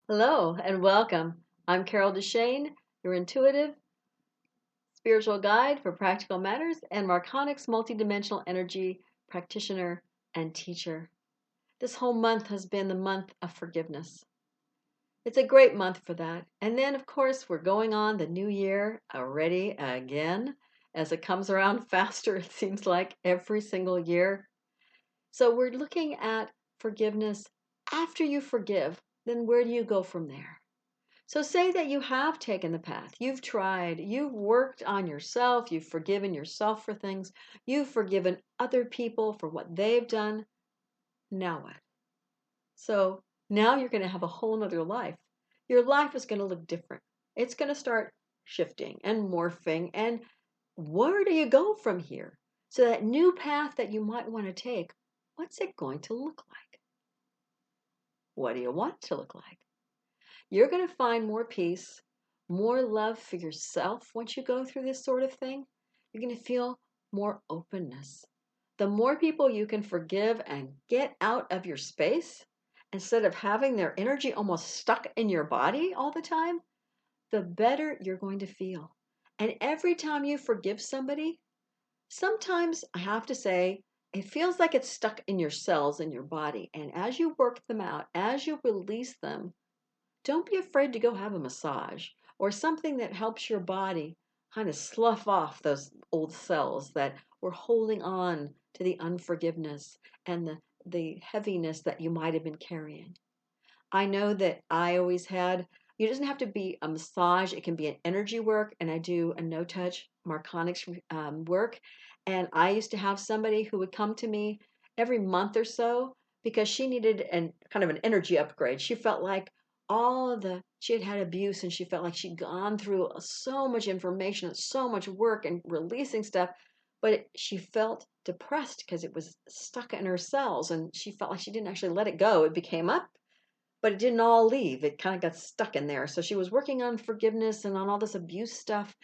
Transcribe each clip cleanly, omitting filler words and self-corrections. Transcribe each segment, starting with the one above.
Hello and welcome. I'm Carol DeChaine, your intuitive spiritual guide for practical matters and Marconics multidimensional energy practitioner and teacher. This whole month has been the month of forgiveness. It's a great month for that. And then, of course, we're going on the new year already again. As it comes around faster, it seems like every single year. So we're looking at forgiveness. After you forgive, then where do you go from there? So, say that you have taken the path, you've tried, you've worked on yourself, you've forgiven yourself for things, you've forgiven other people for what they've done. Now what? So, now you're going to have a whole nother life. Your life is going to look different. It's going to start shifting and morphing. And where do you go from here? So, that new path that you might want to take, what's it going to look like? What do you want it to look like? You're going to find more peace, more love for yourself once you go through this sort of thing. You're going to feel more openness. The more people you can forgive and get out of your space, instead of having their energy almost stuck in your body all the time, the better you're going to feel. And every time you forgive somebody, sometimes I have to say, it feels like it's stuck in your cells in your body. And as you work them out, as you release them, don't be afraid to go have a massage or something that helps your body kind of slough off those old cells that were holding on to the unforgiveness and the heaviness that you might have been carrying. I know that I always had, it doesn't have to be a massage, it can be an energy work, and I do a no touch Marconics work. And I used to have somebody who would come to me every month or so because she needed kind of an energy upgrade. She felt like she had had abuse and she felt like she'd gone through so much information and so much work and releasing stuff, but she felt depressed because it was stuck in her cells and she felt like she didn't actually let it go. It became up, but it didn't all leave. It kind of got stuck in there. So she was working on forgiveness and on all this abuse stuff.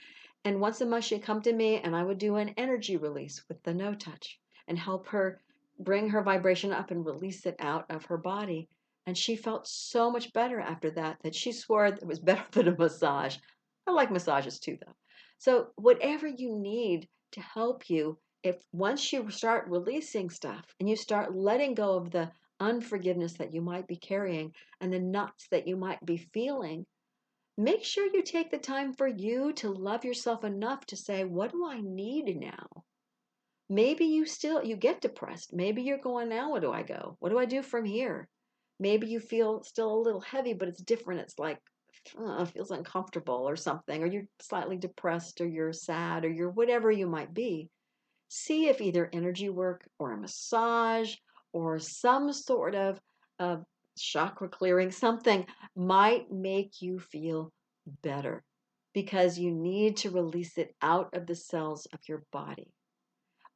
And once a month, she'd come to me and I would do an energy release with the no touch and help her bring her vibration up and release it out of her body. And she felt so much better after that that she swore it was better than a massage. I like massages too, though. So, whatever you need to help you, if once you start releasing stuff and you start letting go of the unforgiveness that you might be carrying and the nuts that you might be feeling, make sure you take the time for you to love yourself enough to say, what do I need now? Maybe you get depressed. Maybe you're going, now where do I go? What do I do from here? Maybe you feel still a little heavy, but it's different. It's like, it feels uncomfortable or something, or you're slightly depressed or you're sad or you're whatever you might be. See if either energy work or a massage or some sort of chakra clearing, something might make you feel better because you need to release it out of the cells of your body.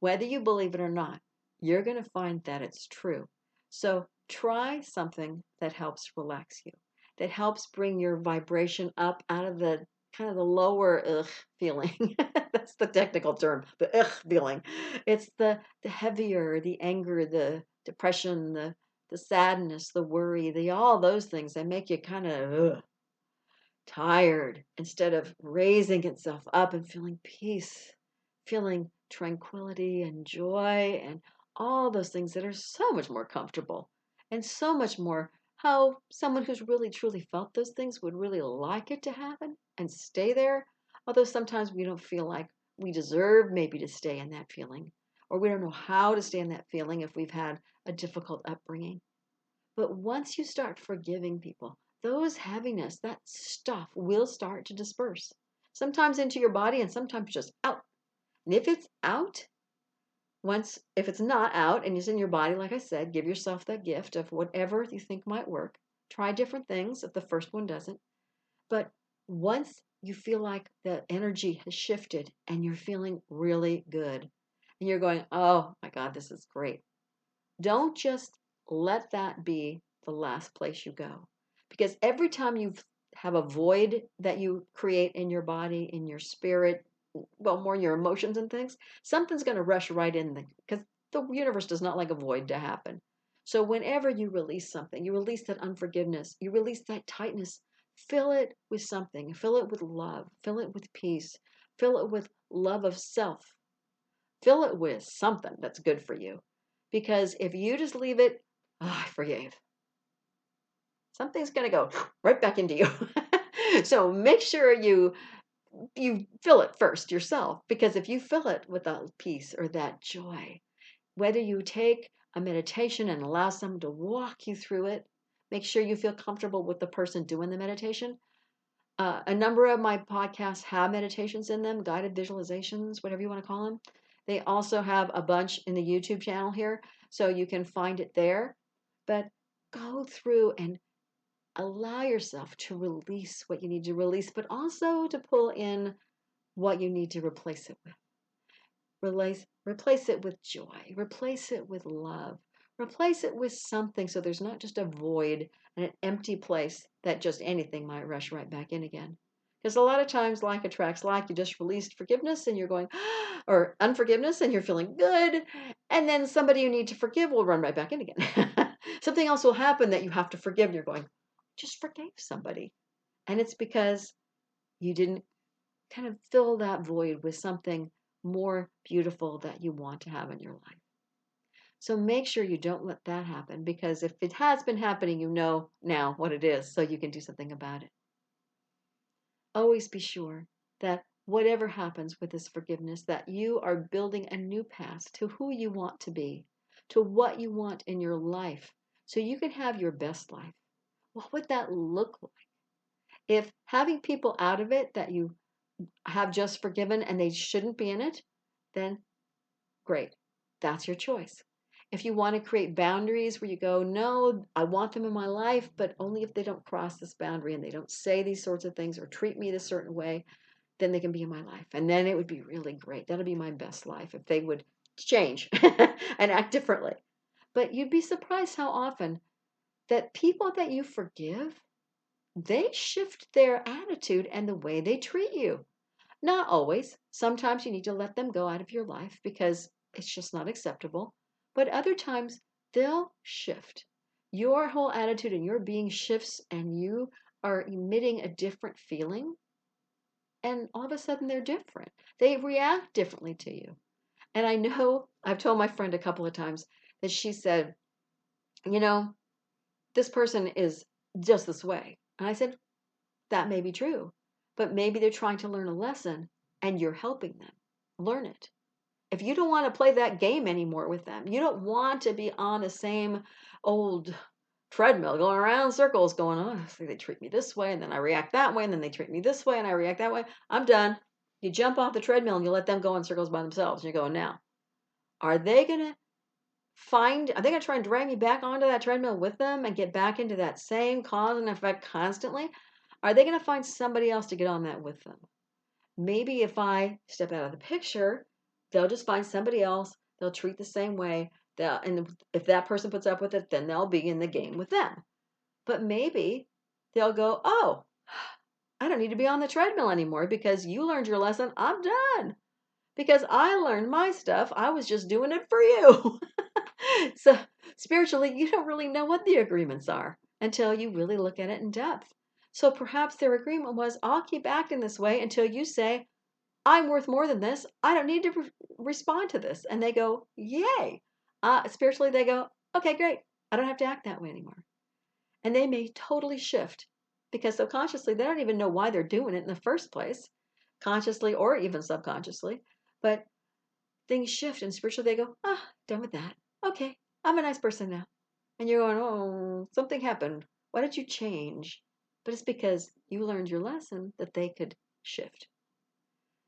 Whether you believe it or not, you're going to find that it's true. So try something that helps relax you, that helps bring your vibration up out of the kind of the lower ugh feeling. That's the technical term, the ugh feeling. It's the heavier, the anger, the depression, the sadness, the worry, the all those things that make you kind of tired instead of raising itself up and feeling peace, feeling tranquility and joy and all those things that are so much more comfortable and so much more how someone who's really truly felt those things would really like it to happen and stay there. Although sometimes we don't feel like we deserve maybe to stay in that feeling, or we don't know how to stay in that feeling if we've had a difficult upbringing. But once you start forgiving people, those heaviness, that stuff will start to disperse. Sometimes into your body and sometimes just out. And if it's out, if it's not out and it's in your body, like I said, give yourself that gift of whatever you think might work. Try different things if the first one doesn't. But once you feel like the energy has shifted and you're feeling really good and you're going, oh my God, this is great. Don't just let that be the last place you go. Because every time you have a void that you create in your body, in your spirit, well, more your emotions and things, something's going to rush right in because the universe does not like a void to happen. So whenever you release something, you release that unforgiveness, you release that tightness, fill it with something, fill it with love, fill it with peace, fill it with love of self, fill it with something that's good for you. Because if you just leave it, I forgave, something's going to go right back into you. So make sure you fill it first yourself, because if you fill it with that peace or that joy, whether you take a meditation and allow someone to walk you through it, make sure you feel comfortable with the person doing the meditation. A number of my podcasts have meditations in them, guided visualizations, whatever you want to call them. They also have a bunch in the YouTube channel here, so you can find it there. But go through and allow yourself to release what you need to release, but also to pull in what you need to replace it with. Replace it with joy. Replace it with love. Replace it with something so there's not just a void and an empty place that just anything might rush right back in again. Because a lot of times, like attracts like. You just released forgiveness and you're going, or unforgiveness and you're feeling good. And then somebody you need to forgive will run right back in again. Something else will happen that you have to forgive. And you're going, just forgave somebody. And it's because you didn't kind of fill that void with something more beautiful that you want to have in your life. So make sure you don't let that happen, because if it has been happening, you know now what it is, so you can do something about it. Always be sure that whatever happens with this forgiveness, that you are building a new path to who you want to be, to what you want in your life, so you can have your best life. What would that look like? If having people out of it that you have just forgiven and they shouldn't be in it, then great. That's your choice. If you want to create boundaries where you go, no, I want them in my life, but only if they don't cross this boundary and they don't say these sorts of things or treat me this certain way, then they can be in my life. And then it would be really great. That'll be my best life if they would change and act differently. But you'd be surprised how often that people that you forgive, they shift their attitude and the way they treat you. Not always. Sometimes you need to let them go out of your life because it's just not acceptable. But other times they'll shift. Your whole attitude and your being shifts, and you are emitting a different feeling. And all of a sudden they're different. They react differently to you. And I know I've told my friend a couple of times that she said, you know, this person is just this way. And I said, that may be true, but maybe they're trying to learn a lesson and you're helping them learn it. If you don't want to play that game anymore with them, you don't want to be on the same old treadmill going around in circles going, oh, they treat me this way and then I react that way and then they treat me this way and I react that way. I'm done. You jump off the treadmill and you let them go in circles by themselves. And you're going, now, are they going to try and drag me back onto that treadmill with them and get back into that same cause and effect constantly? Are they going to find somebody else to get on that with them? Maybe if I step out of the picture, they'll just find somebody else. They'll treat the same way. And if that person puts up with it, then they'll be in the game with them. But maybe they'll go, oh, I don't need to be on the treadmill anymore because you learned your lesson. I'm done. Because I learned my stuff. I was just doing it for you. So spiritually, you don't really know what the agreements are until you really look at it in depth. So perhaps their agreement was, I'll keep acting this way until you say, I'm worth more than this. I don't need to respond to this. And they go, yay. Spiritually, they go, okay, great. I don't have to act that way anymore. And they may totally shift because subconsciously, they don't even know why they're doing it in the first place, consciously or even subconsciously. But things shift and spiritually, they go, done with that. Okay, I'm a nice person now. And you're going, oh, something happened. Why did you change? But it's because you learned your lesson that they could shift.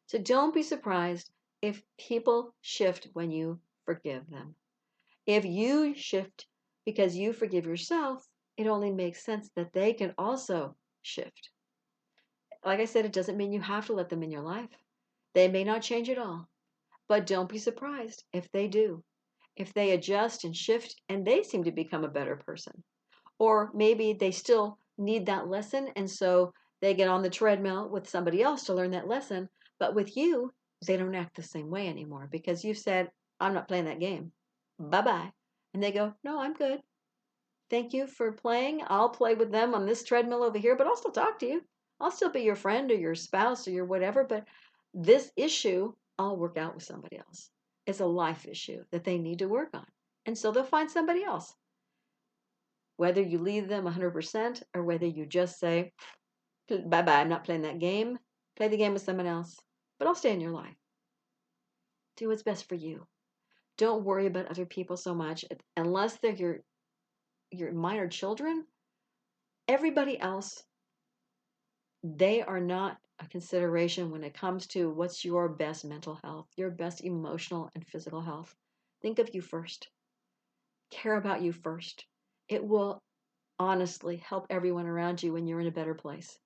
So don't be surprised if people shift when you forgive them. If you shift because you forgive yourself, it only makes sense that they can also shift. Like I said, it doesn't mean you have to let them in your life. They may not change at all, but don't be surprised if they do. If they adjust and shift and they seem to become a better person. Or maybe they still need that lesson and so they get on the treadmill with somebody else to learn that lesson. But with you, they don't act the same way anymore because you said, I'm not playing that game. Bye-bye. And they go, no, I'm good. Thank you for playing. I'll play with them on this treadmill over here, but I'll still talk to you. I'll still be your friend or your spouse or your whatever, but this issue, I'll work out with somebody else. It's a life issue that they need to work on. And so they'll find somebody else. Whether you leave them 100% or whether you just say, bye-bye, I'm not playing that game. Play the game with someone else, but I'll stay in your life. Do what's best for you. Don't worry about other people so much. Unless they're your minor children, everybody else, they are not a consideration when it comes to what's your best mental health, your best emotional and physical health. Think of you first. Care about you first. It will honestly help everyone around you when you're in a better place.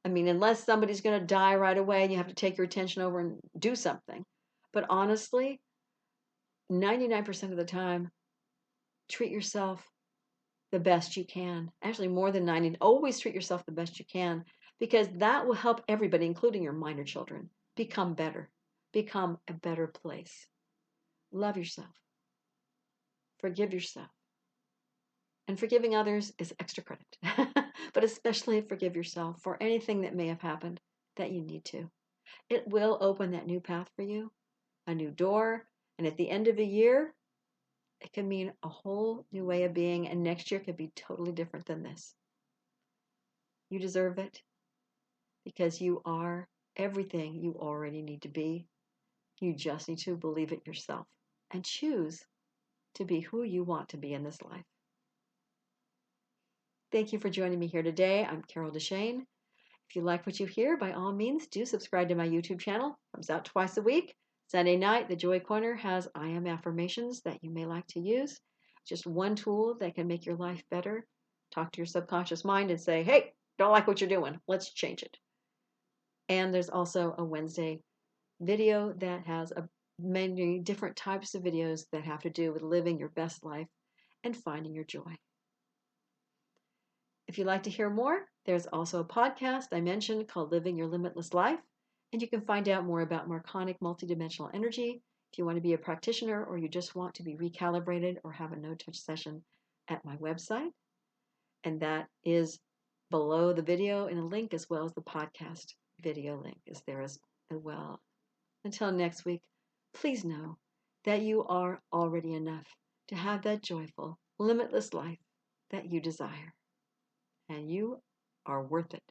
I mean, unless somebody's going to die right away and you have to take your attention over and do something. But honestly, 99% of the time, treat yourself the best you can. Actually, more than 90. Always treat yourself the best you can, because that will help everybody, including your minor children, become better, become a better place. Love yourself. Forgive yourself. And forgiving others is extra credit. But especially forgive yourself for anything that may have happened that you need to. It will open that new path for you, a new door. And at the end of a year, it can mean a whole new way of being. And next year could be totally different than this. You deserve it because you are everything you already need to be. You just need to believe it yourself and choose to be who you want to be in this life. Thank you for joining me here today. I'm Carol DeChaine. If you like what you hear, by all means, do subscribe to my YouTube channel. It comes out twice a week. Sunday night, the Joy Corner has I am affirmations that you may like to use. Just one tool that can make your life better. Talk to your subconscious mind and say, hey, don't like what you're doing. Let's change it. And there's also a Wednesday video that has many different types of videos that have to do with living your best life and finding your joy. If you'd like to hear more, there's also a podcast I mentioned called Living Your Limitless Life, and you can find out more about Marconic multidimensional energy if you want to be a practitioner or you just want to be recalibrated or have a no-touch session at my website. And that is below the video in a link, as well as the podcast video link is there as well. Until next week, please know that you are already enough to have that joyful, limitless life that you desire. And you are worth it.